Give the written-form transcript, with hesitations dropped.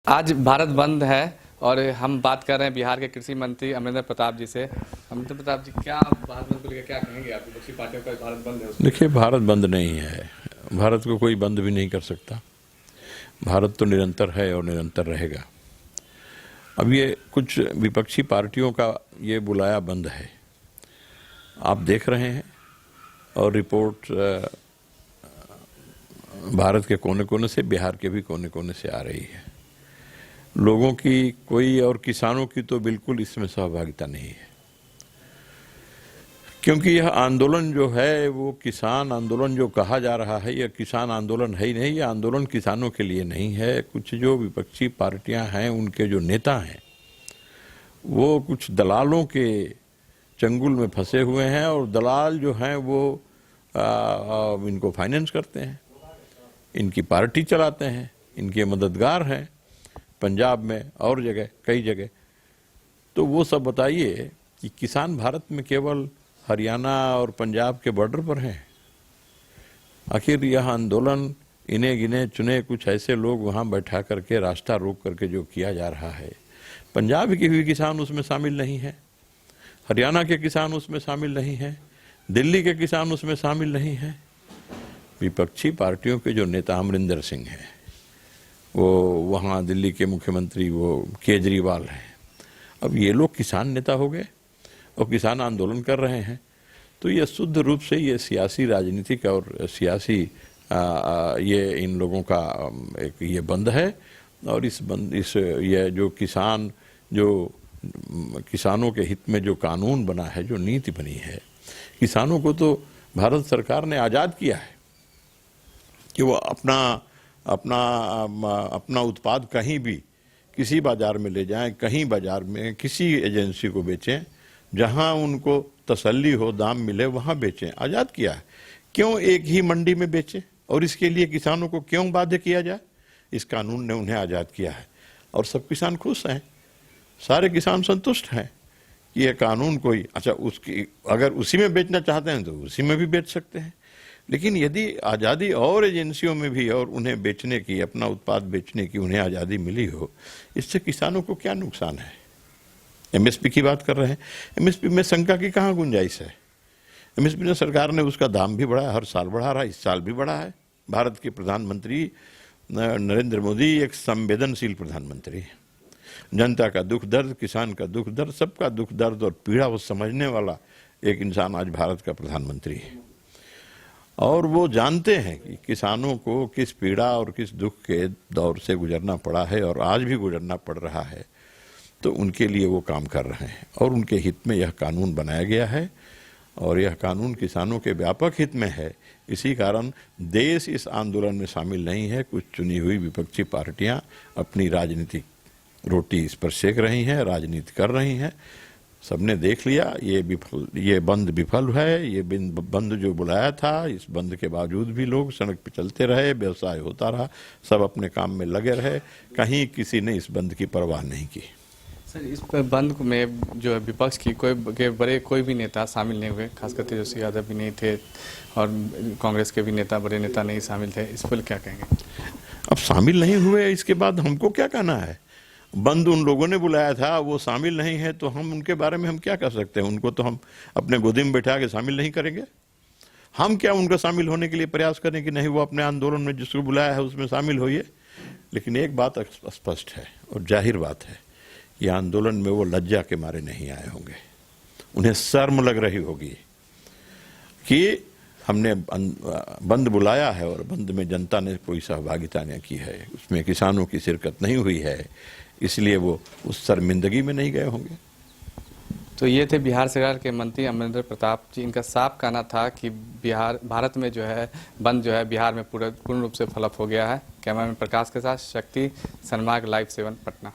आज भारत बंद है और हम बात कर रहे हैं बिहार के कृषि मंत्री अमरिंदर प्रताप जी से। अमरिंदर प्रताप जी, क्या भारत बंद को लेकर क्या कहेंगे? आप विपक्षी पार्टियों का भारत बंद है। देखिए, भारत बंद नहीं है। भारत को कोई बंद भी नहीं कर सकता। भारत तो निरंतर है और निरंतर रहेगा। अब ये कुछ विपक्षी पार्टियों का ये बुलाया बंद है, आप देख रहे हैं, और रिपोर्ट भारत के कोने कोने से, बिहार के भी कोने कोने से आ रही है। लोगों की कोई, और किसानों की तो बिल्कुल इसमें सहभागिता नहीं है, क्योंकि यह आंदोलन जो है वो किसान आंदोलन जो कहा जा रहा है, यह किसान आंदोलन है ही नहीं। यह आंदोलन किसानों के लिए नहीं है। कुछ जो विपक्षी पार्टियां हैं, उनके जो नेता हैं, वो कुछ दलालों के चंगुल में फंसे हुए हैं, और दलाल जो हैं वो इनको फाइनेंस करते हैं, इनकी पार्टी चलाते हैं, इनके मददगार हैं पंजाब में और जगह, कई जगह। तो वो सब बताइए कि किसान भारत में केवल हरियाणा और पंजाब के बॉर्डर पर हैं। आखिर यह आंदोलन इन्हें गिने चुने कुछ ऐसे लोग वहां बैठा करके, रास्ता रोक करके जो किया जा रहा है, पंजाब के भी किसान उसमें शामिल नहीं है, हरियाणा के किसान उसमें शामिल नहीं है, दिल्ली के किसान उसमें शामिल नहीं है। विपक्षी पार्टियों के जो नेता अमरिंदर सिंह हैं, वो वहाँ दिल्ली के मुख्यमंत्री वो केजरीवाल हैं, अब ये लोग किसान नेता हो गए और किसान आंदोलन कर रहे हैं। तो ये शुद्ध रूप से ये सियासी, राजनीतिक और सियासी ये इन लोगों का एक ये बंद है। और इस ये जो किसानों के हित में जो कानून बना है, जो नीति बनी है, किसानों को तो भारत सरकार ने आज़ाद किया है कि वो अपना उत्पाद कहीं भी, किसी बाजार में ले जाएं, कहीं बाजार में किसी एजेंसी को बेचें, जहां उनको तसल्ली हो, दाम मिले, वहां बेचें। आज़ाद किया है। क्यों एक ही मंडी में बेचें, और इसके लिए किसानों को क्यों बाध्य किया जाए? इस कानून ने उन्हें आज़ाद किया है, और सब किसान खुश हैं, सारे किसान संतुष्ट हैं कि यह कानून कोई, अच्छा, उसकी अगर उसी में बेचना चाहते हैं तो उसी में भी बेच सकते हैं। लेकिन यदि आज़ादी और एजेंसियों में भी, और उन्हें बेचने की, अपना उत्पाद बेचने की उन्हें आज़ादी मिली हो, इससे किसानों को क्या नुकसान है? एमएसपी की बात कर रहे हैं। एमएसपी में शंका की कहाँ गुंजाइश है? एमएसपी ने, सरकार ने उसका दाम भी बढ़ाया, हर साल बढ़ा रहा है, इस साल भी बढ़ा है। भारत के प्रधानमंत्री नरेंद्र मोदी एक संवेदनशील प्रधानमंत्री है। जनता का दुख दर्द, किसान का दुख दर्द, सबका दुख दर्द और पीड़ा वो समझने वाला एक इंसान आज भारत का प्रधानमंत्री है। और वो जानते हैं कि किसानों को किस पीड़ा और किस दुख के दौर से गुजरना पड़ा है, और आज भी गुजरना पड़ रहा है। तो उनके लिए वो काम कर रहे हैं, और उनके हित में यह कानून बनाया गया है, और यह कानून किसानों के व्यापक हित में है। इसी कारण देश इस आंदोलन में शामिल नहीं है। कुछ चुनी हुई विपक्षी पार्टियां अपनी राजनीतिक रोटी इस पर सेक रही हैं, राजनीति कर रही हैं। सबने देख लिया, ये बंद विफल है। ये बंद जो बुलाया था, इस बंद के बावजूद भी लोग सड़क पर चलते रहे, व्यवसाय होता रहा, सब अपने काम में लगे रहे, कहीं किसी ने इस बंद की परवाह नहीं की। सर, इस बंद में जो विपक्ष की कोई भी नेता शामिल नहीं हुए, खासकर तेजस्वी यादव भी नहीं थे, और कांग्रेस के भी बड़े नेता नहीं शामिल थे। इस पर क्या कहेंगे? अब शामिल नहीं हुए, इसके बाद हमको क्या कहना है? बंद उन लोगों ने बुलाया था, वो शामिल नहीं है, तो हम उनके बारे में हम क्या कर सकते हैं? उनको तो हम अपने गोदी में बैठा के शामिल नहीं करेंगे। हम क्या उनका शामिल होने के लिए प्रयास करें कि नहीं, वो अपने आंदोलन में जिसको बुलाया है उसमें शामिल होइए। लेकिन एक बात स्पष्ट है और जाहिर बात है, ये आंदोलन में वो लज्जा के मारे नहीं आए होंगे, उन्हें शर्म लग रही होगी कि हमने बंद बुलाया है और बंद में जनता ने कोई सहभागिता नहीं की है, उसमें किसानों की शिरकत नहीं हुई है, इसलिए वो उस शर्मिंदगी में नहीं गए होंगे। तो ये थे बिहार सरकार के मंत्री अमरिंदर प्रताप जी। इनका साफ कहना था कि भारत में जो है बंद जो है बिहार में पूर्ण रूप से फ्लॉप हो गया है। कैमरामैन प्रकाश के साथ शक्ति, सनमार्ग लाइव 7 पटना।